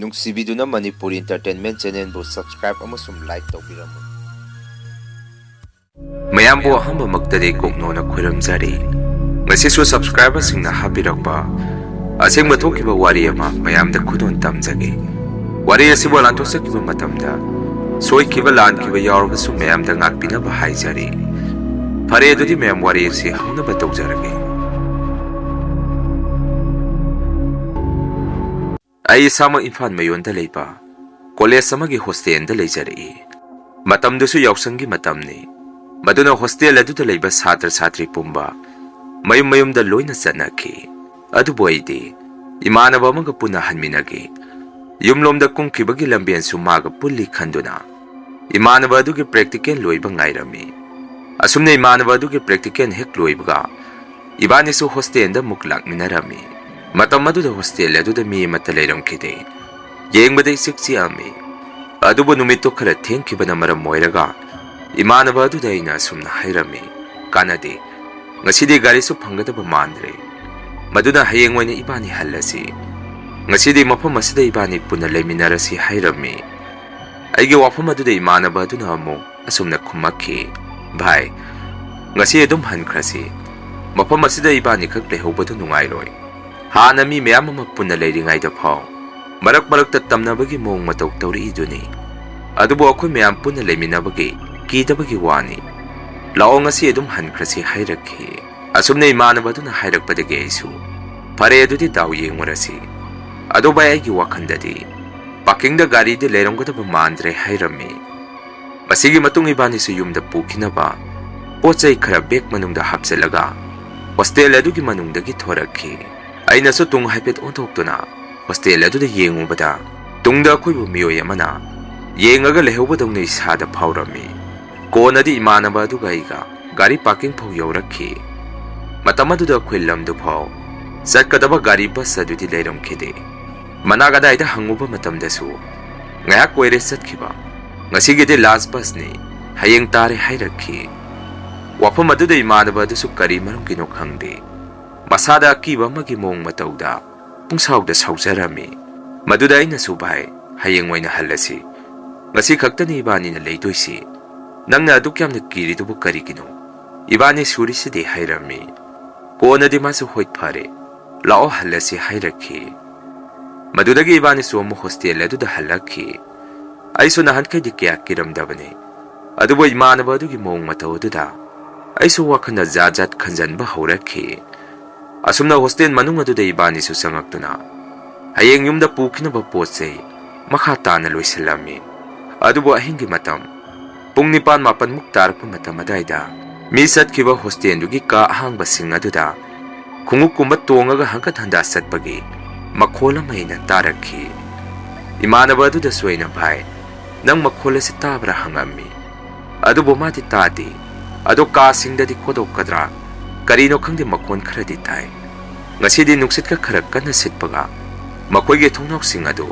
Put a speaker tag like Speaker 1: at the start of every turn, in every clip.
Speaker 1: ꯅꯨꯡꯁꯤꯕꯤꯗꯨꯅ Manipuri entertainment ꯆꯦꯅꯦꯜꯕꯨ subscribe ꯑꯃꯁꯨꯡ like ꯇꯧꯕꯤꯔꯝꯃꯨ꯫
Speaker 2: ꯃꯌꯥꯝꯕꯨ ꯑꯍꯥꯟꯕꯃꯛꯇꯗꯤ ꯀꯣꯛꯅꯣꯅ ꯈꯨꯔꯨꯝꯖꯔꯤ꯫ ꯉꯁꯤꯁꯨ ꯁꯕꯁꯀ꯭ꯔꯥꯏꯕꯔꯁꯤꯡꯅ ꯍꯥꯞꯄꯤꯔꯛꯄ ꯑꯁꯦꯡꯕ ꯊꯣꯛꯈꯤꯕ ꯋꯥꯔꯤ ꯑꯃ ꯃꯌꯥꯝꯗ ꯈꯨꯗꯣꯟ ꯇꯝꯖꯒꯦ꯫ ꯋꯥꯔꯤ ꯑꯁꯤꯕꯨ ꯂꯥꯟꯊꯣꯛꯆꯈꯤꯕ ꯃꯇꯝꯗ ꯁꯣꯏꯈꯤꯕ ꯂꯥꯟꯈꯤꯕ ꯌꯥꯎꯔꯕꯁꯨ ꯃꯌꯥꯝꯗ ꯉꯥꯛꯄꯤꯅꯕ ꯍꯥꯏꯖꯔꯤ꯫ ꯐꯔꯦ ꯑꯗꯨꯗꯤ ꯃꯌꯥꯝ ꯋꯥꯔꯤ ꯑꯁꯤ ꯍꯧꯅꯕ ꯇꯧꯖꯔꯒꯦ꯫ ꯑꯩ ꯏꯁꯥꯃꯛ ꯏꯝꯐꯥꯜ ꯃꯌꯣꯟꯗ ꯂꯩꯕ ꯀꯣꯂꯦꯖ ꯑꯃꯒꯤ ꯍꯣꯁꯇꯦꯜꯗ ꯂꯩꯖꯔꯛꯏ꯫ ꯃꯇꯝꯗꯨꯁꯨ ꯌꯥꯎꯁꯪꯒꯤ ꯃꯇꯝꯅꯤ꯫ ꯃꯗꯨꯅ ꯍꯣꯁꯇꯦꯜ ꯑꯗꯨꯗ ꯂꯩꯕ ꯁꯥꯇ꯭ꯔ ꯁꯥꯇ꯭ꯔꯤ ꯄꯨꯝꯕ ꯃꯌꯨꯝ ꯃꯌꯨꯝꯗ ꯂꯣꯏꯅ ꯆꯠꯅꯈꯤ꯫ ꯑꯗꯨꯕꯨ ꯑꯩꯗꯤ ꯏꯃꯥꯟꯅꯕ ꯑꯃꯒ ꯄꯨꯟꯅ ꯍꯟꯃꯤꯟꯅꯈꯤ꯫ ꯌꯨꯝꯂꯣꯝꯗ ꯀꯨꯝꯈꯤꯕꯒꯤ ꯂꯝꯕꯦꯟꯁꯨ ꯃꯥꯒ ꯄꯨꯜꯂꯤ ꯈꯟꯗꯨꯅ ꯏꯃꯥꯟꯅꯕ ꯑꯗꯨꯒꯤ ꯄ꯭ꯔꯦꯛꯇꯤꯀꯦꯜ ꯂꯣꯏꯕ ꯉꯥꯏꯔꯝꯃꯤ꯫ ꯑꯁꯨꯝꯅ ꯏꯃꯥꯟꯅꯕ ꯑꯗꯨꯒꯤ ꯄ꯭ꯔꯦꯛꯇꯤꯀꯦꯜ ꯍꯦꯛ ꯂꯣꯏꯕꯒ ꯏꯕꯥꯅꯤꯁꯨ ꯍꯣꯁꯇꯦꯜꯗ ꯑꯃꯨꯛ ꯂꯥꯛꯃꯤꯟꯅꯔꯝꯃꯤ꯫ ꯃꯇꯝ ꯑꯗꯨꯗ ꯍꯣꯁꯇꯦꯜ ꯑꯗꯨꯗ ꯃꯤ ꯑꯃꯠꯇ ꯂꯩꯔꯝꯈꯤꯗꯦ꯫ ꯌꯦꯡꯕꯗ ꯏꯆꯤꯛ ꯆꯤꯛꯑꯝꯃꯤ꯫ ꯑꯗꯨꯕꯨ ꯅꯨꯃꯤꯠꯇꯨ ꯈꯔ ꯊꯦꯡꯈꯤꯕꯅ ꯃꯔꯝ ꯑꯣꯏꯔꯒ ꯏꯃꯥꯟꯅꯕ ꯑꯗꯨꯗ ꯑꯩꯅ ꯑꯁꯨꯝꯅ ꯍꯥꯏꯔꯝꯃꯤ, "ꯀꯥꯟꯅꯗꯦ, ꯉꯁꯤꯗꯤ ꯒꯥꯔꯤꯁꯨ ꯐꯪꯒꯗꯕ ꯃꯥꯟꯗ꯭ꯔꯦ꯫ ꯃꯗꯨꯅ ꯍꯌꯦꯡ ꯑꯣꯏꯅ ꯏꯕꯥꯅꯤ ꯍꯜꯂꯁꯤ꯫ ꯉꯁꯤꯗꯤ ꯃꯐꯝ ꯑꯁꯤꯗ ꯏꯕꯥꯅꯤ ꯄꯨꯟꯅ ꯂꯩꯃꯤꯟꯅꯔꯁꯤ" ꯍꯥꯏꯔꯝꯃꯤ꯫ ꯑꯩꯒꯤ ꯋꯥꯐꯝ ꯑꯗꯨꯗ ꯏꯃꯥꯟꯅꯕ ꯑꯗꯨꯅ ꯑꯃꯨꯛ ꯑꯁꯨꯝꯅ ꯈꯨꯝꯃꯛꯈꯤ, "ꯚꯥꯏ, ꯉꯁꯤ ꯑꯗꯨꯝ ꯍꯟꯈ꯭ꯔꯁꯤ꯫ ꯃꯐꯝ ꯑꯁꯤꯗ ꯏꯕꯥꯅꯤ ꯈꯛ ꯂꯩꯍꯧꯕꯗꯨ ꯅꯨꯡꯉꯥꯏꯔꯣꯏ꯫ ꯍꯥꯟꯅ ꯃꯤ ꯃꯌꯥꯝ ꯑꯃ ꯄꯨꯟꯅ ꯂꯩꯔꯤꯉꯩꯗ ꯐꯥꯎ ꯃꯔꯛ ꯃꯔꯛꯇ ꯇꯝꯅꯕꯒꯤ ꯃꯑꯣꯡ ꯃꯇꯧ ꯇꯧꯔꯛꯏꯗꯨꯅꯤ꯫ ꯑꯗꯨꯕꯨ ꯑꯩꯈꯣꯏ ꯃꯌꯥꯝ ꯄꯨꯟꯅ ꯂꯩꯃꯤꯟꯅꯕꯒꯤ ꯀꯤꯗꯕꯒꯤ ꯋꯥꯅꯤ꯫ ꯂꯥꯛꯑꯣ, ꯉꯁꯤ ꯑꯗꯨꯝ ꯍꯟꯈ꯭ꯔꯁꯤ" ꯍꯥꯏꯔꯛꯈꯤ꯫ ꯑꯁꯨꯝꯅ ꯏꯃꯥꯟꯅꯕ ꯑꯗꯨꯅ ꯍꯥꯏꯔꯛꯄꯗꯒꯤ ꯑꯩꯁꯨ ꯐꯔꯦ ꯑꯗꯨꯗꯤ ꯗꯥꯎ ꯌꯦꯡꯉꯨꯔꯁꯤ꯫ ꯑꯗꯣ ꯚꯥꯏ, ꯑꯩꯒꯤ ꯋꯥꯈꯜꯗꯗꯤ ꯄꯥꯔꯀꯤꯡꯗ ꯒꯥꯔꯤꯗꯤ ꯂꯩꯔꯝꯒꯗꯕ ꯃꯥꯟꯗ꯭ꯔꯦ ꯍꯥꯏꯔꯝꯃꯤ꯫ ꯃꯁꯤꯒꯤ ꯃꯇꯨꯡ ꯏꯕꯥꯅꯤꯁꯨ ꯌꯨꯝꯗ ꯄꯨꯈꯤꯅꯕ ꯄꯣꯠ ꯆꯩ ꯈꯔ ꯕꯦꯒ ꯃꯅꯨꯡꯗ ꯍꯥꯞꯆꯤꯜꯂꯒ ꯍꯣꯁꯇꯦꯜ ꯑꯗꯨꯒꯤ ꯃꯅꯨꯡꯗꯒꯤ ꯊꯣꯔꯛꯈꯤ꯫ ꯑꯩꯅꯁꯨ ꯇꯨꯡ ꯍꯥꯏꯐꯦꯠ ꯑꯣꯟꯊꯣꯛꯇꯨꯅ ꯍꯣꯁꯇꯦꯜ ꯑꯗꯨꯗ ꯌꯦꯡꯉꯨꯕꯗ ꯇꯨꯡꯗ ꯑꯩꯈꯣꯏꯕꯨ ꯃꯤꯑꯣꯏ ꯑꯃꯅ ꯌꯦꯡꯉꯒ ꯂꯩꯍꯧꯕꯗꯧꯅ ꯏꯁꯥꯗ ꯐꯥꯎꯔꯝꯃꯤ꯫ ꯀꯣꯟꯅꯗꯤ ꯏꯃꯥꯟꯅꯕ ꯑꯗꯨꯒ ꯑꯩꯒ ꯒꯥꯔꯤ ꯄꯥꯔꯀꯤꯡ ꯐꯥꯎ ꯌꯧꯔꯛꯈꯤ꯫ ꯃꯇꯝ ꯑꯗꯨꯗ ꯑꯩꯈꯣꯏ ꯂꯝꯗꯨ ꯐꯥꯎ ꯆꯠꯀꯗꯕ ꯒꯥꯔꯤ ꯕꯁ ꯑꯗꯨꯗꯤ ꯂꯩꯔꯝꯈꯤꯗꯦ꯫ ꯃꯅꯥꯛ ꯑꯗꯥꯏꯗ ꯍꯪꯉꯨꯕ ꯃꯇꯝꯗꯁꯨ ꯉꯥꯏꯍꯥꯛ ꯑꯣꯏꯔꯦ ꯆꯠꯈꯤꯕ, ꯉꯁꯤꯒꯤꯗꯤ ꯂꯥꯁ ꯕꯁꯅꯤ, ꯍꯌꯦꯡ ꯇꯥꯔꯦ ꯍꯥꯏꯔꯛꯈꯤ꯫ ꯋꯥꯐꯝ ꯑꯗꯨꯗ ꯏꯃꯥꯟꯅꯕ ꯑꯗꯨꯁꯨ ꯀꯔꯤ ꯃꯔꯝꯒꯤꯅꯣ ꯈꯪꯗꯦ, ꯃꯁꯥꯗ ꯑꯀꯤꯕ ꯑꯃꯒꯤ ꯃꯑꯣꯡ ꯃꯇꯧꯗ ꯄꯨꯡꯁꯥꯎꯗ ꯁꯥꯎꯖꯔꯝꯃꯤ꯫ ꯃꯗꯨꯗ ꯑꯩꯅꯁꯨ, "ꯚꯥꯏ, ꯍꯌꯦꯡ ꯑꯣꯏꯅ ꯍꯜꯂꯁꯤ꯫ ꯉꯁꯤ ꯈꯛꯇꯅꯤ ꯏꯕꯥꯅꯤꯅ ꯂꯩꯗꯣꯏꯁꯤ꯫ ꯅꯪꯅ ꯑꯗꯨꯛ ꯌꯥꯝꯅ ꯀꯤꯔꯤꯗꯨꯕꯨ ꯀꯔꯤꯒꯤꯅꯣ? ꯏꯕꯥꯅꯤ ꯁꯨꯔꯤꯁꯤꯗꯤ" ꯍꯥꯏꯔꯝꯃꯤ꯫ ꯀꯣꯟꯅꯗꯤ ꯃꯥꯁꯨ "ꯍꯣꯏ ꯐꯔꯦ, ꯂꯥꯛꯑꯣ ꯍꯜꯂꯁꯤ" ꯍꯥꯏꯔꯛꯈꯤ꯫ ꯃꯗꯨꯗꯒꯤ ꯏꯕꯥꯅꯤꯁꯨ ꯑꯃꯨꯛ ꯍꯣꯁꯇꯦꯜ ꯑꯗꯨꯗ ꯍꯜꯂꯛꯈꯤ꯫ ꯑꯩꯁꯨ ꯅꯍꯥꯟꯈꯩꯗꯤ ꯀꯌꯥ ꯀꯤꯔꯝꯗꯕꯅꯤ꯫ ꯑꯗꯨꯕꯨ ꯏꯃꯥꯟꯅꯕ ꯑꯗꯨꯒꯤ ꯃꯑꯣꯡ ꯃꯇꯧ ꯑꯗꯨꯗ ꯑꯩꯁꯨ ꯋꯥꯈꯜꯗ ꯖꯥꯠ ꯖꯥꯠ ꯈꯟꯖꯟꯕ ꯍꯧꯔꯛꯈꯤ꯫ ꯑꯁꯨꯝꯅ ꯍꯣꯁꯇꯦꯜ ꯃꯅꯨꯡ ꯑꯗꯨꯗ ꯏꯕꯥꯅꯤꯁꯨ ꯆꯪꯉꯛꯇꯨꯅ ꯍꯌꯦꯡ ꯌꯨꯝꯗ ꯄꯨꯈꯤꯅꯕ ꯄꯣꯠ ꯆꯩ ꯃꯈꯥ ꯇꯥꯅ ꯂꯣꯏꯁꯤꯜꯂꯝꯃꯤ꯫ ꯑꯗꯨꯕꯨ ꯑꯍꯤꯡꯒꯤ ꯃꯇꯝ ꯄꯨꯡ 9-10ꯃꯨꯛ ꯇꯥꯔꯛꯄ ꯃꯇꯝ ꯑꯗꯥꯏꯗ ꯃꯤ ꯆꯠꯈꯤꯕ ꯍꯣꯁꯇꯦꯜꯗꯨꯒꯤ ꯀꯥ ꯑꯍꯥꯡꯕꯁꯤꯡ ꯑꯗꯨꯗ ꯈꯣꯡꯎꯞꯀꯨꯝꯕ ꯇꯣꯡꯉꯒ ꯍꯟꯀꯠ ꯍꯟꯗꯥ ꯆꯠꯄꯒꯤ ꯃꯈꯣꯜ ꯑꯃ ꯑꯩꯅ ꯇꯥꯔꯛꯈꯤ꯫ ꯏꯃꯥꯟꯅꯕ ꯑꯗꯨꯗꯁꯨ ꯑꯩꯅ, "ꯚꯥꯏ, ꯅꯪ ꯃꯈꯣꯜ ꯑꯁꯤ ꯇꯥꯕ꯭ꯔꯥ?" ꯍꯪꯉꯝꯃꯤ꯫ ꯑꯗꯨꯕꯨ ꯃꯥꯗꯤ ꯇꯥꯗꯦ꯫ ꯑꯗꯣ ꯀꯥꯁꯤꯡꯗꯗꯤ ꯀꯣꯗꯣꯛꯀꯗ꯭ꯔꯥ ꯀꯔꯤꯅꯣ ꯈꯪꯗꯦ, ꯃꯈꯣꯟ ꯈꯔꯗꯤ ꯇꯥꯏ꯫ ꯉꯁꯤꯗꯤ ꯅꯨꯡꯁꯤꯠꯀ ꯈꯔ ꯀꯟꯅ ꯁꯤꯠꯄꯒ ꯃꯈꯣꯏꯒꯤ ꯊꯣꯡꯅꯥꯎꯁꯤꯡ ꯑꯗꯨ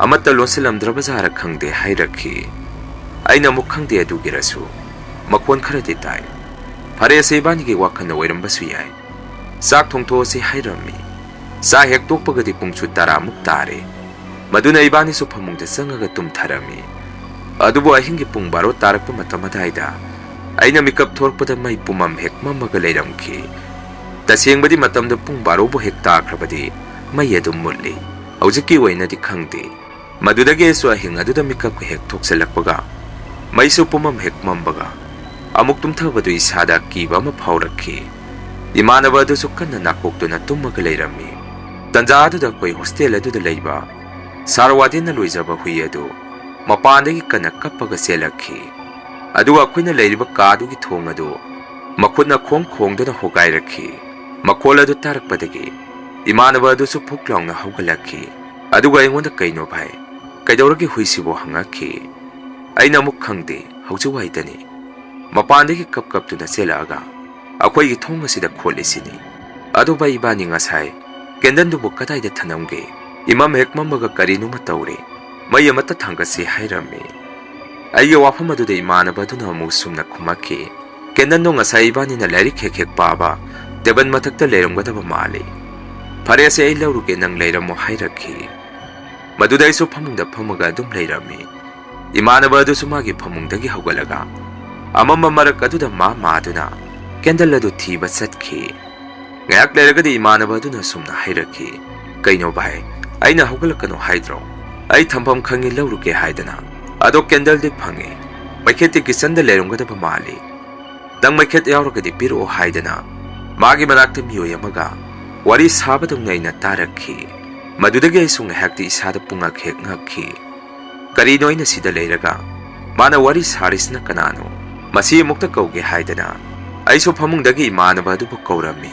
Speaker 2: ꯑꯃꯠꯇ ꯂꯣꯟꯁꯤꯜꯂꯝꯗ꯭ꯔꯕꯖꯥꯔ ꯈꯪꯗꯦ ꯍꯥꯏꯔꯛꯈꯤ꯫ ꯑꯩꯅ ꯑꯃꯨꯛ, "ꯈꯪꯗꯦ, ꯑꯗꯨꯒꯤꯔꯁꯨ ꯃꯈꯣꯟ ꯈꯔꯗꯤ ꯇꯥꯏ꯫ ꯐꯔꯦꯁꯦ, ꯏꯕꯥꯅꯤꯒꯤ ꯋꯥꯈꯜꯅ ꯑꯣꯏꯔꯝꯕꯁꯨ ꯌꯥꯏ꯫ ꯆꯥꯛ ꯊꯣꯡꯊꯣꯛꯑꯁꯤ" ꯍꯥꯏꯔꯝꯃꯤ꯫ ꯆꯥꯛ ꯍꯦꯛ ꯇꯣꯛꯄꯒꯗꯤ ꯄꯨꯡꯁꯨ 10ꯃꯨꯛ ꯇꯥꯔꯦ꯫ ꯃꯗꯨꯅ ꯏꯕꯥꯅꯤꯁꯨ ꯐꯃꯨꯡꯗ ꯆꯪꯉꯒ ꯇꯨꯝꯊꯔꯝꯃꯤ꯫ ꯑꯗꯨꯕꯨ ꯑꯍꯤꯡꯒꯤ ꯄꯨꯡ 12 ꯇꯥꯔꯛꯄ ꯃꯇꯝ ꯑꯗꯥꯏꯗ ꯑꯩꯅ ꯃꯤꯀꯞ ꯊꯣꯔꯛꯄꯗ ꯃꯩ ꯄꯨꯝꯃꯝ ꯍꯦꯛ ꯃꯝꯃꯒ ꯂꯩꯔꯝꯈꯤ꯫ ꯇꯁꯦꯡꯕꯗꯤ ꯃꯇꯝꯗ ꯄꯨꯡ 12ꯕꯨ ꯍꯦꯛ ꯇꯥꯈ꯭ꯔꯕꯗꯤ ꯃꯩ ꯑꯗꯨꯝ ꯃꯨꯠꯂꯤ꯫ ꯍꯧꯖꯤꯛꯀꯤ ꯑꯣꯏꯅꯗꯤ ꯈꯪꯗꯦ꯫ ꯃꯗꯨꯗꯒꯤ ꯑꯩꯁꯨ ꯑꯍꯤꯡ ꯑꯗꯨꯗ ꯃꯤꯀꯞꯀ ꯍꯦꯛ ꯊꯣꯛꯆꯜꯂꯛꯄꯒ ꯃꯩꯁꯨ ꯄꯨꯝꯃꯝ ꯍꯦꯛ ꯃꯝꯕꯒ ꯑꯃꯨꯛ ꯇꯨꯝꯊꯕꯗꯨ ꯏꯁꯥꯗ ꯑꯀꯤꯕ ꯑꯃ ꯐꯥꯎꯔꯛꯈꯤ꯫ ꯏꯃꯥꯟꯅꯕ ꯑꯗꯨꯁꯨ ꯀꯟꯅ ꯅꯥꯀꯣꯛꯇꯨꯅ ꯇꯨꯝꯃꯒ ꯂꯩꯔꯝꯃꯤ꯫ ꯇꯟꯖꯥ ꯑꯗꯨꯗ ꯑꯩꯈꯣꯏ ꯍꯣꯁꯇꯦꯜ ꯑꯗꯨꯗ ꯂꯩꯕ ꯁꯥꯔ ꯋꯥꯔꯗꯦꯟꯅ ꯂꯣꯏꯖꯕ ꯍꯨꯏ ꯑꯗꯨ ꯃꯄꯥꯟꯗꯒꯤ ꯀꯟꯅ ꯀꯞꯄꯒ ꯆꯦꯜꯂꯛꯈꯤ꯫ ꯑꯗꯨꯒ ꯑꯩꯈꯣꯏꯅ ꯂꯩꯔꯤꯕ ꯀꯥꯗꯨꯒꯤ ꯊꯣꯡ ꯑꯗꯨ ꯃꯈꯨꯠꯅ ꯈꯣꯡꯗꯨꯅ ꯍꯣꯒꯥꯏꯔꯛꯈꯤ꯫ ꯃꯈꯣꯜ ꯑꯗꯨ ꯇꯥꯔꯛꯄꯗꯒꯤ ꯏꯃꯥꯟꯅꯕ ꯑꯗꯨꯁꯨ ꯐꯨꯛ ꯂꯥꯎꯅ ꯍꯧꯒꯠꯂꯛꯈꯤ꯫ ꯑꯗꯨꯒ ꯑꯩꯉꯣꯟꯗ, "ꯀꯩꯅꯣ ꯚꯥꯏ, ꯀꯩꯗꯧꯔꯒꯦ ꯍꯨꯏꯁꯤꯕꯨ?" ꯍꯪꯉꯛꯈꯤ꯫ ꯑꯩꯅ ꯑꯃꯨꯛ, "ꯈꯪꯗꯦ, ꯍꯧꯖꯤꯛ ꯋꯥꯏꯗꯅꯤ ꯃꯄꯥꯟꯗꯒꯤ ꯀꯞꯇꯨꯅ ꯆꯦꯜꯂꯛꯑꯒ ꯑꯩꯈꯣꯏꯒꯤ ꯊꯣꯡ ꯑꯁꯤꯗ ꯈꯣꯠꯂꯤꯁꯤꯅꯤ꯫ ꯑꯗꯣ ꯚꯥꯏ, ꯏꯕꯥꯅꯤ ꯉꯁꯥꯏ ꯀꯦꯟꯗꯜꯗꯨꯕꯨ ꯀꯗꯥꯏꯗ ꯊꯅꯝꯒꯦ? ꯏꯃꯝ ꯍꯦꯛ ꯃꯝꯃꯒ ꯀꯔꯤꯅꯣꯃ ꯇꯧꯔꯦ, ꯃꯩ ꯑꯃꯠꯇ ꯊꯥꯡꯒꯠꯁꯤ" ꯍꯥꯏꯔꯝꯃꯤ꯫ ꯑꯩꯒꯤ ꯋꯥꯐꯝ ꯑꯗꯨꯗ ꯏꯃꯥꯟꯅꯕ ꯑꯗꯨꯅ ꯑꯃꯨꯛ ꯁꯨꯝꯅ ꯈꯨꯝꯃꯛꯈꯤ, "ꯀꯦꯟꯗꯜꯗꯣ ꯉꯁꯥꯏ ꯏꯕꯥꯅꯤꯅ ꯂꯥꯏꯔꯤꯛ ꯍꯦꯛ ꯍꯦꯛ ꯄꯥꯕ ꯇꯦꯕꯜ ꯃꯊꯛꯇ ꯂꯩꯔꯝꯒꯗꯕ ꯃꯥꯜꯂꯤ꯫ ꯐꯔꯦꯁꯦ, ꯑꯩ ꯂꯧꯔꯨꯒꯦ, ꯅꯪ ꯂꯩꯔꯝꯃꯣ" ꯍꯥꯏꯔꯛꯈꯤ꯫ ꯃꯗꯨꯗꯩꯁꯨ ꯐꯃꯨꯡꯗ ꯐꯝꯃꯒ ꯑꯗꯨꯝ ꯂꯩꯔꯝꯃꯤ꯫ ꯏꯃꯥꯟꯅꯕ ꯑꯗꯨꯁꯨ ꯃꯥꯒꯤ ꯐꯃꯨꯡꯗꯒꯤ ꯍꯧꯒꯠꯂꯒ ꯑꯃꯝꯕ ꯃꯔꯛ ꯑꯗꯨꯗ ꯃꯥꯗꯨꯅ ꯀꯦꯟꯗꯜ ꯑꯗꯨ ꯊꯤꯕ ꯆꯠꯈꯤ꯫ ꯉꯥꯏꯍꯥꯛ ꯂꯩꯔꯒꯗꯤ ꯏꯃꯥꯟꯅꯕ ꯑꯗꯨꯅ ꯁꯨꯝꯅ ꯍꯥꯏꯔꯛꯈꯤ, "ꯀꯩꯅꯣ ꯚꯥꯏ, ꯑꯩꯅ ꯍꯧꯒꯠꯂꯛꯀꯅꯣ ꯍꯥꯏꯗ꯭ꯔꯣ? ꯑꯩ ꯊꯝꯐꯝ ꯈꯪꯉꯤ ꯂꯧꯔꯨꯒꯦ ꯍꯥꯏꯗꯅ꯫ ꯑꯗꯣ ꯀꯦꯟꯗꯜꯗꯤ ꯐꯪꯉꯦ, ꯃꯩꯈꯦꯠꯇꯤ ꯀꯤꯆꯟꯗ ꯂꯩꯔꯝꯒꯗꯕ ꯃꯥꯜꯂꯤ꯫ ꯅꯪ ꯃꯩꯈꯦꯠ ꯌꯥꯎꯔꯒꯗꯤ ꯄꯤꯔꯛꯑꯣ" ꯍꯥꯏꯗꯅ ꯃꯥꯒꯤ ꯃꯅꯥꯛꯇ ꯃꯤꯑꯣꯏ ꯑꯃꯒ ꯋꯥꯔꯤ ꯁꯥꯕꯗꯧꯅ ꯑꯩꯅ ꯇꯥꯔꯛꯈꯤ꯫ ꯃꯗꯨꯗꯒꯤ ꯑꯩꯁꯨ ꯉꯥꯏꯍꯥꯛꯇꯤ ꯏꯁꯥꯗ ꯄꯨꯡꯉꯛ ꯍꯦꯛ ꯉꯛꯈꯤ꯫ ꯀꯔꯤꯅꯣ ꯑꯩꯅ ꯁꯤꯗ ꯂꯩꯔꯒ ꯃꯥꯅ ꯋꯥꯔꯤ ꯁꯥꯔꯤꯁꯤꯅ ꯀꯅꯥꯅꯣ? ꯃꯁꯤ ꯑꯃꯨꯛꯇ ꯀꯧꯒꯦ ꯍꯥꯏꯗꯅ ꯑꯩꯁꯨ ꯐꯃꯨꯡꯗꯒꯤ ꯏꯃꯥꯟꯅꯕ ꯑꯗꯨꯕꯨ ꯀꯧꯔꯝꯃꯤ꯫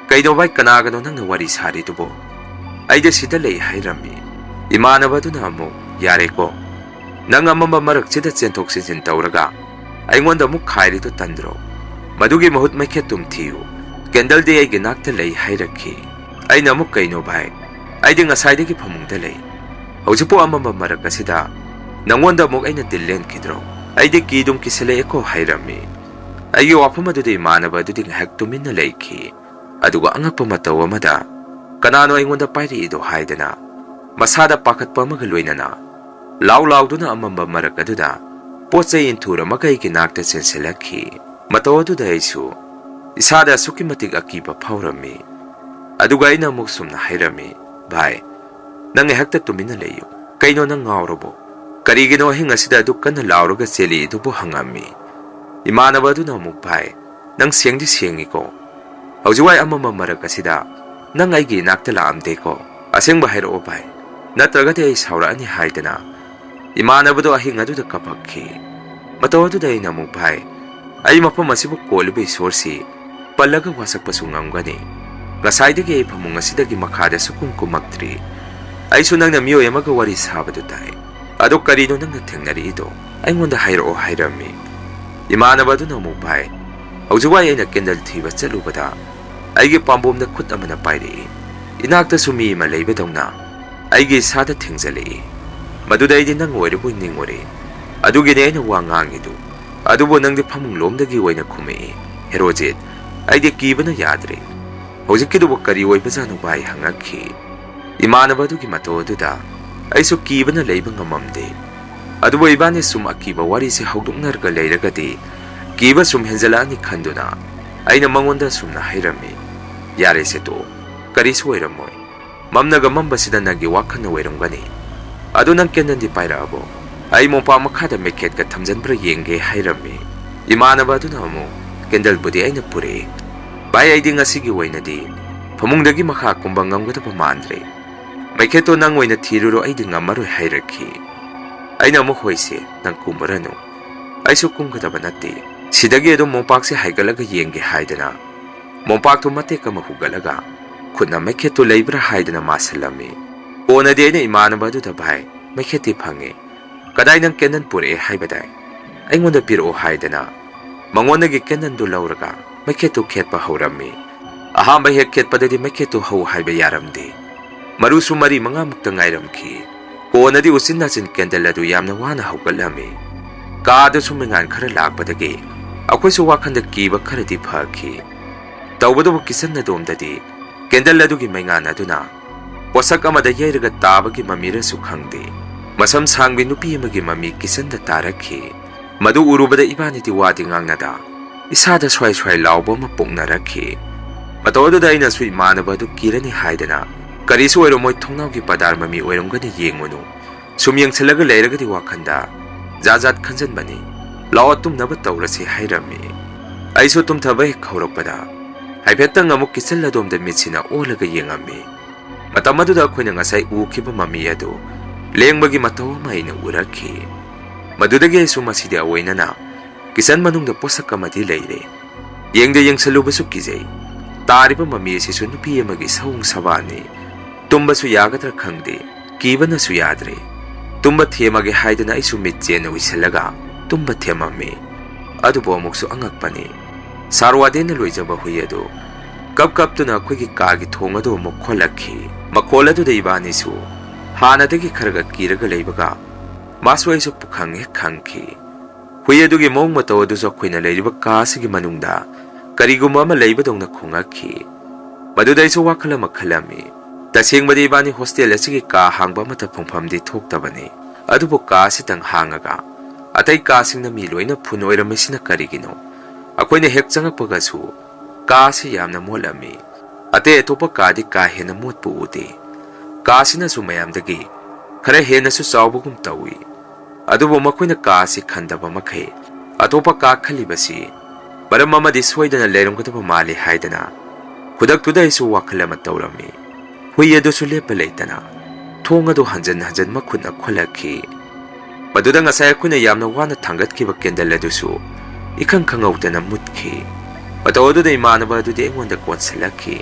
Speaker 2: "ꯀꯩꯅꯣ ꯚꯥꯏ, ꯀꯅꯥꯒꯅꯣ ꯅꯪꯅ ꯋꯥꯔꯤ ꯁꯥꯔꯤꯗꯨꯕꯣ?" "ꯑꯩꯗꯤ ꯁꯤꯗ ꯂꯩ" ꯍꯥꯏꯔꯝꯃꯤ꯫ ꯏꯃꯥꯟꯅꯕ ꯑꯗꯨꯅ ꯑꯃꯨꯛ, "ꯌꯥꯔꯦꯀꯣ, ꯅꯪ ꯑꯃꯝꯕ ꯃꯔꯛꯁꯤꯗ ꯆꯦꯟꯊꯣꯛ ꯆꯦꯟꯁꯤꯟ ꯇꯧꯔꯒ ꯑꯩꯉꯣꯟꯗ ꯑꯃꯨꯛ ꯈꯥꯏꯔꯤꯗꯣ ꯇꯟꯗ꯭ꯔꯣ? ꯃꯗꯨꯒꯤ ꯃꯍꯨꯠ ꯃꯩꯈꯦꯠꯇꯨꯝ ꯊꯤꯌꯨ, ꯀꯦꯟꯗꯜꯗꯤ ꯑꯩꯒꯤ ꯅꯥꯛꯇ ꯂꯩ" ꯍꯥꯏꯔꯛꯈꯤ꯫ ꯑꯩꯅ ꯑꯃꯨꯛ, "ꯀꯩꯅꯣ ꯚꯥꯏ, ꯑꯩꯗꯤ ꯉꯁꯥꯏꯗꯒꯤ ꯐꯃꯨꯡꯗ ꯂꯩ, ꯍꯧꯖꯤꯛꯄꯨ ꯑꯃꯝꯕ ꯃꯔꯛ ꯑꯁꯤꯗ ꯅꯪꯉꯣꯟꯗ ꯑꯃꯨꯛ ꯑꯩꯅ ꯗꯤꯜ ꯂꯦꯟꯈꯤꯗ꯭ꯔꯣ? ꯑꯩꯗꯤ ꯀꯤꯗꯨꯝ ꯀꯤꯁꯤꯜꯂꯛꯑꯦꯀꯣ" ꯍꯥꯏꯔꯝꯃꯤ꯫ ꯑꯩꯒꯤ ꯋꯥꯐꯝ ꯑꯗꯨꯗ ꯏꯃꯥꯟꯅꯕ ꯑꯗꯨꯗꯤ ꯉꯥꯏꯍꯥꯛ ꯇꯨꯃꯤꯟꯅ ꯂꯩꯈꯤ꯫ ꯑꯗꯨꯒ ꯑꯉꯛꯄ ꯃꯇꯧ ꯑꯃꯗ, "ꯀꯅꯥꯅꯣ ꯑꯩꯉꯣꯟꯗ ꯄꯥꯏꯔꯛꯏꯗꯣ?" ꯍꯥꯏꯗꯅ ꯃꯁꯥꯗ ꯄꯥꯈꯠꯄ ꯑꯃꯒ ꯂꯣꯏꯅꯅ ꯂꯥꯎ ꯂꯥꯎꯗꯨꯅ ꯑꯃꯝꯕ ꯃꯔꯛ ꯑꯗꯨꯗ ꯄꯣꯠ ꯆꯩ ꯏꯟꯊꯨꯔꯝꯃꯒ ꯑꯩꯒꯤ ꯅꯥꯛꯇ ꯆꯦꯟꯁꯤꯜꯂꯛꯈꯤ꯫ ꯃꯇꯧ ꯑꯗꯨꯗ ꯑꯩꯁꯨ ꯏꯁꯥꯗ ꯑꯁꯨꯛꯀꯤ ꯃꯇꯤꯛ ꯑꯀꯤꯕ ꯐꯥꯎꯔꯝꯃꯤ꯫ ꯑꯗꯨꯒ ꯑꯩꯅ ꯑꯃꯨꯛ ꯁꯨꯝꯅ ꯍꯥꯏꯔꯝꯃꯤ, "ꯚꯥꯏ, ꯅꯪ ꯉꯥꯏꯍꯥꯛꯇ ꯇꯨꯃꯤꯟꯅ ꯂꯩꯌꯨ꯫ ꯀꯩꯅꯣ, ꯅꯪ ꯉꯥꯎꯔꯕꯣ? ꯀꯔꯤꯒꯤꯅꯣ ꯑꯍꯤꯡ ꯑꯁꯤꯗ ꯑꯗꯨꯛ ꯀꯟꯅ ꯂꯥꯎꯔꯒ ꯆꯦꯜꯂꯤꯗꯨꯕꯨ?" ꯍꯪꯉꯝꯃꯤ꯫ ꯏꯃꯥꯟꯅꯕ ꯑꯗꯨꯅ ꯑꯃꯨꯛ, "ꯚꯥꯏ, ꯅꯪ ꯁꯦꯡꯗꯤ ꯁꯦꯡꯉꯤꯀꯣ? ꯍꯧꯖꯤꯛꯋꯥꯏ ꯑꯃꯝꯕ ꯃꯔꯛ ꯑꯁꯤꯗ ꯅꯪ ꯑꯩꯒꯤ ꯏꯅꯥꯛꯇ ꯂꯥꯛꯑꯝꯗꯦꯀꯣ? ꯑꯁꯦꯡꯕ ꯍꯥꯏꯔꯛꯑꯣ ꯚꯥꯏ, ꯅꯠꯇ꯭ꯔꯒꯗꯤ ꯑꯩ ꯁꯥꯎꯔꯛꯑꯅꯤ" ꯍꯥꯏꯗꯅ ꯏꯃꯥꯟꯅꯕꯗꯣ ꯑꯍꯤꯡ ꯑꯗꯨꯗ ꯀꯞꯄꯛꯈꯤ꯫ ꯃꯇꯧ ꯑꯗꯨꯗ ꯑꯩꯅ ꯑꯃꯨꯛ, "ꯚꯥꯏ, ꯑꯩ ꯃꯐꯝ ꯑꯁꯤꯕꯨ ꯀꯣꯜꯂꯤꯕ ꯏꯁꯣꯔꯁꯤ ꯄꯜꯂꯒ ꯋꯥꯁꯛꯄꯁꯨ ꯉꯝꯒꯅꯤ꯫ ꯉꯁꯥꯏꯗꯒꯤ ꯑꯩ ꯐꯃꯨꯡ ꯑꯁꯤꯗꯒꯤ ꯃꯈꯥꯗ ꯁꯨꯛꯀꯨꯝ ꯀꯨꯝꯃꯛꯇ꯭ꯔꯤ꯫ ꯑꯩꯁꯨ ꯅꯪꯅ ꯃꯤꯑꯣꯏ ꯑꯃꯒ ꯋꯥꯔꯤ ꯁꯥꯕꯗꯨ ꯇꯥꯏ꯫ ꯑꯗꯣ ꯀꯔꯤꯅꯣ ꯅꯪꯅ ꯊꯦꯡꯅꯔꯛꯏꯗꯣ? ꯑꯩꯉꯣꯟꯗ ꯍꯥꯏꯔꯛꯑꯣ" ꯍꯥꯏꯔꯝꯃꯤ꯫ ꯏꯃꯥꯟꯅꯕ ꯑꯗꯨꯅ ꯑꯃꯨꯛ, "ꯚꯥꯏ, ꯍꯧꯖꯤꯛꯋꯥꯏ ꯑꯩꯅ ꯀꯦꯟꯗꯜ ꯊꯤꯕ ꯆꯠꯂꯨꯕꯗ ꯑꯩꯒꯤ ꯄꯥꯝꯕꯣꯝꯗ ꯈꯨꯠ ꯑꯃꯅ ꯄꯥꯏꯔꯛꯏ꯫ ꯏꯅꯥꯛꯇꯁꯨ ꯃꯤ ꯑꯃ ꯂꯩꯕꯗꯧꯅ ꯑꯩꯒꯤ ꯏꯁꯥꯗ ꯊꯦꯡꯖꯜꯂꯛꯏ꯫ ꯃꯗꯨꯗ ꯑꯩꯗꯤ ꯅꯪ ꯑꯣꯏꯔꯕꯣꯏ ꯅꯤꯡꯉꯨꯔꯦ꯫ ꯑꯗꯨꯒꯤꯅꯦ ꯑꯩꯅ ꯋꯥ ꯉꯥꯡꯉꯤꯗꯨ꯫ ꯑꯗꯨꯕꯨ ꯅꯪꯗꯤ ꯐꯃꯨꯡꯂꯣꯝꯗꯒꯤ ꯑꯣꯏꯅ ꯈꯨꯝꯃꯛꯏ꯫ ꯍꯦꯔꯣꯖꯤꯠ, ꯑꯩꯗꯤ ꯀꯤꯕꯅ ꯌꯥꯗ꯭ꯔꯦ꯫ ꯍꯧꯖꯤꯛꯀꯤꯗꯨꯕꯨ ꯀꯔꯤ ꯑꯣꯏꯕꯖꯥꯠꯅꯣ ꯚꯥꯏ?" ꯍꯪꯉꯛꯈꯤ꯫ ꯏꯃꯥꯟꯅꯕ ꯑꯗꯨꯒꯤ ꯃꯇꯧ ꯑꯗꯨꯗ ꯑꯩꯁꯨ ꯀꯤꯕꯅ ꯂꯩꯕ ꯉꯝꯃꯝꯗꯦ꯫ ꯑꯗꯨꯕꯨ ꯏꯕꯥꯅꯤ ꯁꯨꯝ ꯑꯀꯤꯕ ꯋꯥꯔꯤꯁꯦ ꯍꯧꯗꯣꯛꯅꯔꯒ ꯂꯩꯔꯒꯗꯤ ꯀꯤꯕ ꯁꯨꯝ ꯍꯦꯟꯖꯜꯂꯛꯑꯅꯤ ꯈꯟꯗꯨꯅ ꯑꯩꯅ ꯃꯉꯣꯟꯗ ꯁꯨꯝꯅ ꯍꯥꯏꯔꯝꯃꯤ, "ꯌꯥꯔꯦꯁꯦ ꯇꯣꯛꯑꯣ, ꯀꯔꯤꯁꯨ ꯑꯣꯏꯔꯝꯃꯣꯏ꯫ ꯃꯝꯅꯒ ꯃꯝꯕꯁꯤꯗ ꯅꯪꯒꯤ ꯋꯥꯈꯜꯅ ꯑꯣꯏꯔꯝꯒꯅꯤ꯫ ꯑꯗꯨ ꯅꯪ ꯀꯦꯟꯗꯜꯗꯤ ꯄꯥꯏꯔꯛꯑꯕꯣ? ꯑꯩ ꯃꯣꯝꯄꯥꯛ ꯃꯈꯥꯗ ꯃꯩꯈꯦꯠꯀ ꯊꯝꯖꯟꯕ꯭ꯔꯥ ꯌꯦꯡꯒꯦ" ꯍꯥꯏꯔꯝꯃꯤ꯫ ꯏꯃꯥꯟꯅꯕ ꯑꯗꯨꯅ ꯑꯃꯨꯛ, "ꯀꯦꯟꯗꯜꯕꯨꯗꯤ ꯑꯩꯅ ꯄꯨꯔꯛꯏ ꯚꯥꯏ, ꯑꯩꯗꯤ ꯉꯁꯤꯒꯤ ꯑꯣꯏꯅꯗꯤ ꯐꯃꯨꯡꯗꯒꯤ ꯃꯈꯥ ꯀꯨꯝꯕ ꯉꯝꯒꯗꯕ ꯃꯥꯟꯗ꯭ꯔꯦ꯫ ꯃꯩꯈꯦꯠꯇꯣ ꯅꯪ ꯑꯣꯏꯅ ꯊꯤꯔꯨꯔꯣ, ꯑꯩꯗꯤ ꯉꯝꯃꯔꯣꯏ" ꯍꯥꯏꯔꯛꯈꯤ꯫ ꯑꯩꯅ ꯑꯃꯨꯛ, "ꯍꯣꯏꯁꯦ, ꯅꯪ ꯀꯨꯝꯃꯨꯔꯅꯨ, ꯑꯩꯁꯨ ꯀꯨꯝꯒꯗꯕ ꯅꯠꯇꯦ꯫ ꯁꯤꯗꯒꯤ ꯑꯗꯨꯝ ꯃꯣꯝꯄꯥꯛꯁꯦ ꯍꯥꯏꯒꯠꯂꯒ ꯌꯦꯡꯒꯦ" ꯍꯥꯏꯗꯅ ꯃꯣꯝꯄꯥꯛꯇꯨ ꯃꯇꯦꯛ ꯑꯃ ꯍꯨꯒꯠꯂꯒ ꯈꯨꯠꯅ ꯃꯩꯈꯦꯠꯇꯨ ꯂꯩꯕ꯭ꯔꯥ ꯍꯥꯏꯗꯅ ꯃꯥꯁꯤꯜꯂꯝꯃꯤ꯫ ꯀꯣꯟꯅꯗꯤ ꯑꯩꯅ ꯏꯃꯥꯟꯅꯕ ꯑꯗꯨꯗ, "ꯚꯥꯏ, ꯃꯩꯈꯦꯠꯇꯤ ꯐꯪꯉꯦ꯫ ꯀꯗꯥꯏ ꯅꯪ ꯀꯦꯟꯗꯜ ꯄꯨꯔꯛꯑꯦ ꯍꯥꯏꯕꯗꯥꯏ? ꯑꯩꯉꯣꯟꯗ ꯄꯤꯔꯛꯑꯣ" ꯍꯥꯏꯗꯅ ꯃꯉꯣꯟꯗꯒꯤ ꯀꯦꯟꯗꯜꯗꯨ ꯂꯧꯔꯒ ꯃꯩꯈꯦꯠꯇꯨ ꯈꯦꯠꯄ ꯍꯧꯔꯝꯃꯤ꯫ ꯑꯍꯥꯟꯕ ꯍꯦꯛ ꯈꯦꯠꯄꯗꯗꯤ ꯃꯩꯈꯦꯠꯇꯨ ꯍꯧ ꯍꯥꯏꯕ ꯌꯥꯔꯝꯗꯦ꯫ ꯃꯔꯨꯁꯨ 4-5ꯃꯨꯛꯇ ꯉꯥꯏꯔꯝꯈꯤ꯫ ꯀꯣꯟꯅꯗꯤ ꯎꯆꯤꯟ ꯅꯥꯆꯤꯟ ꯀꯦꯟꯗꯜ ꯑꯗꯨ ꯌꯥꯝꯅ ꯋꯥꯅ ꯍꯧꯒꯠꯂꯝꯃꯤ꯫ ꯀꯥꯗꯁꯨ ꯃꯩꯉꯥꯟ ꯈꯔ ꯂꯥꯛꯄꯗꯒꯤ ꯑꯩꯈꯣꯏꯁꯨ ꯋꯥꯈꯟꯗ ꯀꯤꯕ ꯈꯔꯗꯤ ꯐꯈꯤ꯫ ꯇꯧꯕꯗꯕꯨ ꯀꯤꯆꯟ ꯑꯗꯣꯝꯗꯗꯤ ꯀꯦꯟꯗꯜ ꯑꯗꯨꯒꯤ ꯃꯩꯉꯥꯟ ꯑꯗꯨꯅ ꯄꯣꯠꯁꯛ ꯑꯃꯗ ꯌꯩꯔꯒ ꯇꯥꯕꯒꯤ ꯃꯃꯤꯔꯁꯨ ꯈꯪꯗꯦ, ꯃꯁꯝ ꯁꯥꯡꯕꯤ ꯅꯨꯄꯤ ꯑꯃꯒꯤ ꯃꯃꯤ ꯀꯤꯆꯟꯗ ꯇꯥꯔꯛꯈꯤ꯫ ꯃꯗꯨ ꯎꯔꯨꯕꯗ ꯏꯕꯥꯅꯤꯗꯤ ꯋꯥꯗꯤ ꯉꯥꯡꯅꯗ ꯏꯁꯥꯗ ꯁ꯭ꯋꯥꯏ ꯁ꯭ꯋꯥꯏ ꯂꯥꯎꯕ ꯑꯃ ꯄꯣꯛꯅꯔꯛꯈꯤ꯫ ꯃꯇꯧ ꯑꯗꯨꯗ ꯑꯩꯅꯁꯨ ꯏꯃꯥꯟꯅꯕ ꯑꯗꯨ ꯀꯤꯔꯅꯤ ꯍꯥꯏꯗꯅ, "ꯀꯔꯤꯁꯨ ꯑꯣꯏꯔꯝꯃꯣꯏ, ꯊꯣꯡꯅꯥꯎꯒꯤ ꯄꯗꯥꯔ ꯃꯃꯤ ꯑꯣꯏꯔꯝꯒꯅꯤ, ꯌꯦꯡꯉꯨꯅꯨ. ꯁꯨꯝ ꯌꯦꯡꯁꯤꯜꯂꯒ ꯂꯩꯔꯒꯗꯤ ꯋꯥꯈꯟꯗ ꯖꯥꯠ ꯖꯥꯠ ꯈꯟꯖꯟꯕꯅꯤ. ꯂꯥꯛꯑꯣ ꯇꯨꯝꯅꯕ ꯇꯧꯔꯁꯤ" ꯍꯥꯏꯔꯝꯃꯤ꯫ ꯑꯩꯁꯨ ꯇꯨꯝꯊꯕ ꯍꯦꯛ ꯍꯧꯔꯛꯄꯗ ꯍꯥꯏꯐꯦꯠꯇꯪ ꯑꯃꯨꯛ ꯀꯤꯆꯟ ꯑꯗꯣꯝꯗ ꯃꯤꯠꯁꯤꯅ ꯑꯣꯜꯂꯒ ꯌꯦꯡꯉꯝꯃꯤ꯫ ꯃꯇꯝ ꯑꯗꯨꯗ ꯑꯩꯈꯣꯏꯅ ꯉꯁꯥꯏ ꯎꯈꯤꯕ ꯃꯃꯤ ꯑꯗꯨ ꯂꯦꯡꯕꯒꯤ ꯃꯇꯧ ꯑꯃ ꯑꯩꯅ ꯎꯔꯛꯈꯤ꯫ ꯃꯗꯨꯗꯒꯤ ꯑꯩꯁꯨ ꯃꯁꯤꯗꯤ ꯑꯑꯣꯏꯅꯅ ꯀꯤꯆꯟ ꯃꯅꯨꯡꯗ ꯄꯣꯠꯁꯛ ꯑꯃꯗꯤ ꯂꯩꯔꯦ, ꯌꯦꯡꯗ ꯌꯦꯡꯁꯜꯂꯨꯕꯁꯨ ꯀꯤꯖꯩ, ꯇꯥꯔꯤꯕ ꯃꯃꯤ ꯑꯁꯤꯁꯨ ꯅꯨꯄꯤ ꯑꯃꯒꯤ ꯁꯑꯣꯡ ꯁꯕꯥꯟꯅꯤ, ꯇꯨꯝꯕꯁꯨ ꯌꯥꯒꯗ꯭ꯔꯥ ꯈꯪꯗꯦ, ꯀꯤꯕꯅꯁꯨ ꯌꯥꯗ꯭ꯔꯦ, ꯇꯨꯝꯕ ꯊꯦꯝꯃꯒꯦ ꯍꯥꯏꯗꯅ ꯑꯩꯁꯨ ꯃꯤꯠ ꯆꯦꯟꯅ ꯎꯏꯁꯜꯂꯒ ꯇꯨꯝꯕ ꯊꯦꯝꯃꯝꯃꯤ꯫ ꯑꯗꯨꯕꯨ ꯑꯃꯨꯛꯁꯨ ꯑꯉꯛꯄꯅꯤ, ꯁꯥꯔ ꯋꯥꯔꯗꯦꯟꯅ ꯂꯣꯏꯖꯕ ꯍꯨꯏ ꯑꯗꯨ ꯀꯞꯇꯨꯅ ꯑꯩꯈꯣꯏꯒꯤ ꯀꯥꯒꯤ ꯊꯣꯡ ꯑꯗꯨ ꯑꯃꯨꯛ ꯈꯣꯜꯂꯛꯈꯤ꯫ ꯃꯈꯣꯜ ꯑꯗꯨꯗ ꯏꯕꯥꯅꯤꯁꯨ ꯍꯥꯟꯅꯗꯒꯤ ꯈꯔꯒ ꯀꯤꯔꯒ ꯂꯩꯕꯒ ꯃꯥꯁꯨ ꯑꯩꯁꯨ ꯄꯨꯈꯪ ꯍꯦꯛ ꯈꯪꯈꯤ꯫ ꯍꯨꯏ ꯑꯗꯨꯒꯤ ꯃꯑꯣꯡ ꯃꯇꯧ ꯑꯗꯨꯁꯨ ꯑꯩꯈꯣꯏꯅ ꯂꯩꯔꯤꯕ ꯀꯥ ꯑꯁꯤꯒꯤ ꯃꯅꯨꯡꯗ ꯀꯔꯤꯒꯨꯝꯕ ꯑꯃ ꯂꯩꯕꯗꯧꯅ ꯈꯣꯡꯉꯛꯈꯤ꯫ ꯃꯗꯨꯗ ꯑꯩꯁꯨ ꯋꯥꯈꯜ ꯑꯃ ꯈꯜꯂꯝꯃꯤ, Tasengbadi ibani hostel asigi ka hangba mata phongphamdi thoktabani adubu ka sitang hangaga atai ka singna mi loina phunoiramesina karigino akoina hek changakpaga su ka si yamna molami ate atopa ka di ka hena motpu ude ka sina su mayamdagi khara hena su chawbugum tawi adubu makoina ka si khandaba makhe atopa ka khalibasi maram amadi soidana leirumgdaba mali haidana khudak tudai su wakhalama tawrami hui adu su lepa leitana thong adu hanjan hanjan makhuna kholakhi maduda ngasai khuna yamna wana thangatkiba kendal adu su ikhang khangaudana mutkhi mataw adu dei manaba adu de engonda konsalakhi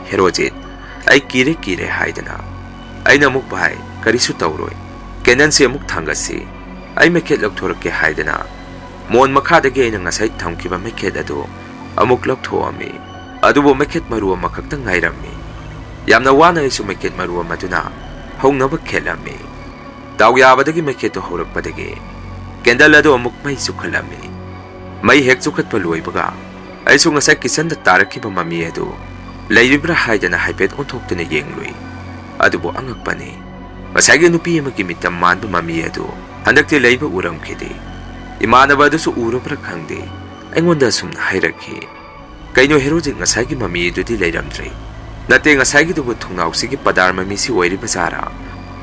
Speaker 2: herojit ai kire haidana aina muk bai karisu tawroi kenan se muk thangasi ai meket lokthorke haidana mon makhada ge ina ngasai thamkiba meket adu amuk lokthoami adubo meket maru makhakta ngairami yamna wana isu meket maru maduna hongnaba khelami dawyabadagi meketo horakpadagi kendal adu amuk mai sukhalami mai hek sukhat paluibaga aisu ngasai kisan da tarakhiba mami adu leiribra haidana haipet onthokduna yenglui adubo angakpani ngasai nupi amagi mitam manbu mami adu handakti leiba uramkhidi imanaba adu su urabra khangde aingonda sumna hairakhi kaino herojik ngasai gi mami adu di leiramdrei nate ngasai gi dubu thungnausi gi padar mami si oiri bazara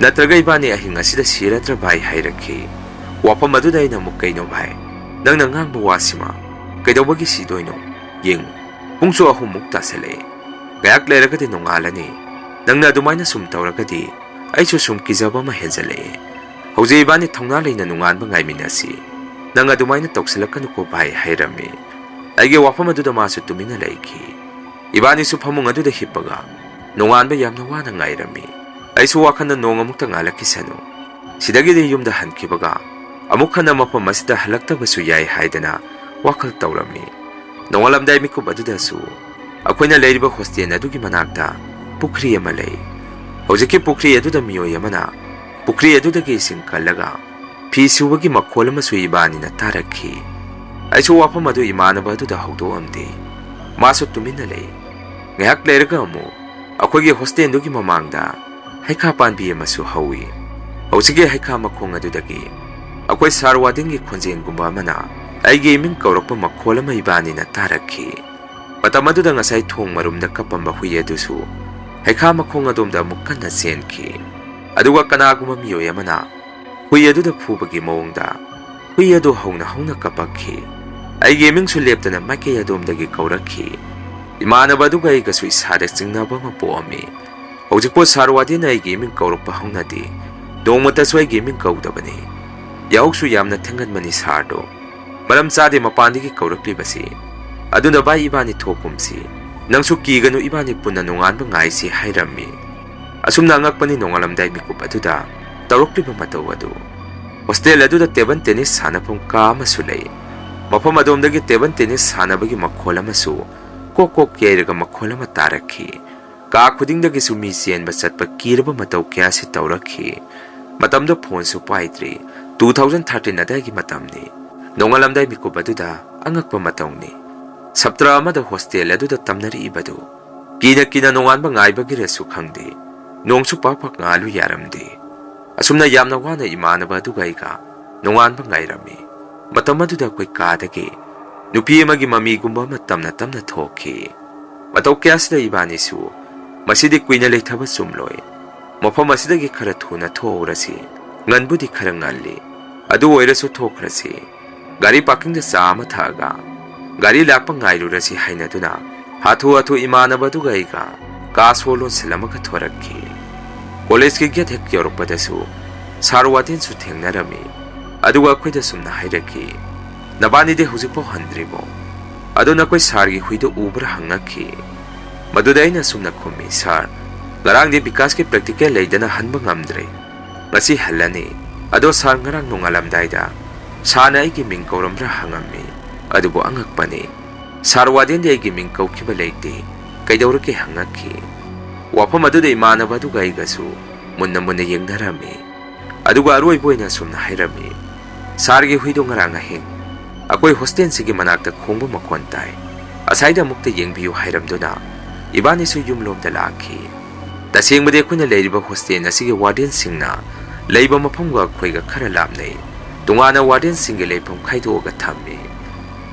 Speaker 2: natraga ibani ahinga sida siratra bai hairakhi wapam adu dai na mukaino bai nangna ngangba wasima kaidobagi sidoino yeng pungsu ahum mukta sele gayak leragadi nongalani nangna adumaina sum tawragadi aisu sum kijaba ma hejale hauze ibani thongna leina nunganba ngaiminasi nang adumaina tokselakanu ko bai hairami aige wapam adu da masu tumina laiki ibani su phamung adu da hippaga nonganba yamna wana ngairami aisu wakhana nong amukta ngalakisanu sidagi de yumda hankibaga amukhana mapam masida halaktabasu yai haidana wakhal tawrami nongalamdai mikub aduda su akoina leiriba hostel adugi manakta pukri ama lei hojiki pukri aduda miyoy amana pukri adudagi ising kallaga fi subagi makhol amasu ibani na tarakhi aisu wafam adu imanaba aduda haudo amde masu tumina lei ngayak leiraga amu akoigi hostel dugi mamangda haika panbi amasu hawi hojiki haika makhong adudagi akoi sarwadingi khonjeng gumba mana aige min kaurakpa makhol ama ibani na tarakhi matam aduda ngasai thong marumda kapamba hui adusu haika makhong adomda mukkanna senki aduga kanaguma miyoy amana hui aduda phubagi mawngda hui adu hauna kapakhi aige min su leptana make adomdagi kaurakhi imanaba aduga aigasu isada chingnaba ma poami hojikpo sarwadina aige min kaurakpa haunadi dongmata su aige min kaudabani yauksu yamna thenganmani sardo maram chade mapandigi kauraklibasi aduna bai ibani thokumsi nangsu kiganu ibani punna nonganba ngaisi hairami asumna ngakpani nongalamdai mikup aduda tawrokliba mataw adu hostel aduda table tennis sanapum ka amasu lei mafam adomdagi table tennis sanabagi makhol amasu kokok yairaga makhol ama tarakhi ka khudingdagi sumi sienba chatpa kiraba mataw kya si tawrakhi matamda phone su paitri 2013 adagi matamni nongalamdai mikup aduda angakpa matawni saptra amada hostel aduda tamnari ibadu kina nonganba ngaibagi resu khangde nongsu papak ngalu yaramde asumna yamna wana imanaba aduga iga nonganba ngairami matam aduda koi kadagi nupi amagi mami gumba matamna thokhi mataw kyasda ibani su masidi kuina leithaba sumloi mafam asidagi khara thuna thorasi nganbudi khara ngalli adu oirasu thokrasi gari parking da sama thaga gari lakpa ngairurasi hainaduna hathu imanaba aduga iga ka solo silamaka thorakhi college ki get hek yorpadasu sarwatin su thengnarami aduga khoida sumna hairaki nabani de hujikpo handribo aduna koi sargi huido ubra hangakhi madudaina sumna khumi sar garang de bikas ke practical leidana hanba ngamdre ngasi halani ado sar ngarang nongalamdaida sana aigi ming kauramra hangami adubo angakpani sarwadin de aigi ming kaukhiba leite kaidawrake hangakhi wafam aduda imanaba aduga aigasu munna yengdarami aduga aroiboina sumna hairami sargi huido ngarang ahing akoi hostel sigi manakta khongba makhon tai asaida mukta yengbiu hairamduna ibani su yumlomda lakhi तसेंबदि अखोइना लेरिबा hostel असिगे warden लेबा मफमगा अखोइगा खरा लामनै तुंगाना warden सिंगे लेफम खाइदोगा थम्मी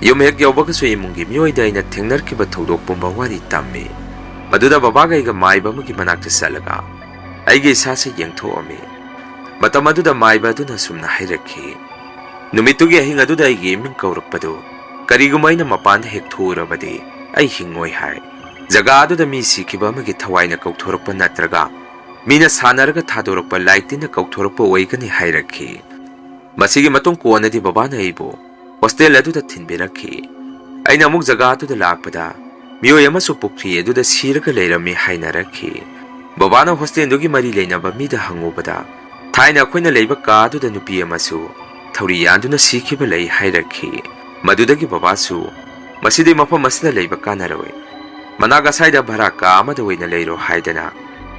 Speaker 2: yum हेक यौबगसु इमुंगी मियोइदा अइना थेंगनरखिबा थौदोक पुंबा वारी तम्मी मदुदा बाबागैगा माइबा अमगी मनाक्ता चलगा अइगे इसासे येंगथोअमी मतम अदुदा माइबा अदुना सुमना हाइरखी नुमितुगी अहिंग अदुदा अइगे मिंग कौरकपदो करिगुमा अइना मपान हेक थोरबदि अइ हिंगोइ हाय जगा अदुदा मी सिखिबा अमगी थवाइना कौथोरकपा नत्रगा मीना सानरगा थादोरकपा लाइटिना कौथोरकपा ओइगनि हाइरखी मसिगी मतुंग कोनदि बाबाना अइबो होस्टेल अदुदा थिनबिरखी अइना अमुक जगा अदुदा लाकपदा मियोय अमसु पुख्री अदुदा सिरगा लेरमी हाइनरखी बाबाना होस्टेल दुगी मरी लेनबा मीदा हंगोबदा थाइना अखोइना लेबा का अदुदा नुपी अमसु थौरी यादुना सिखिबा लei हाइरखी मदुदगी बाबासु मसिदि मफम मसिदा लेबा कानरोय मनागा साइदा भरा का अमदा ओइना लेरो हाइदना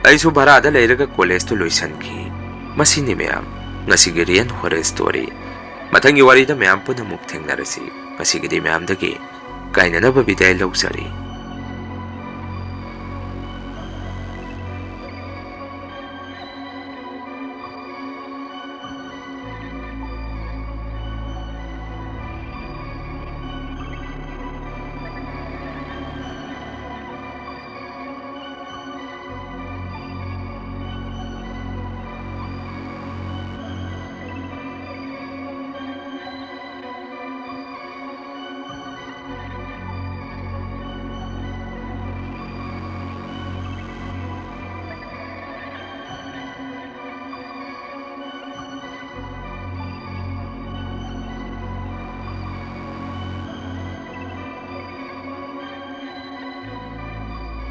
Speaker 2: अइसु भरादा लेरगा कॉलेज तो लोइसनखी मसिनि ma'am ngasigi rian horror story mathangi warida ma'am पुनः मुक थेंगनरसी ngasigi मैम दगी काइननबा बिदाय लौजरी।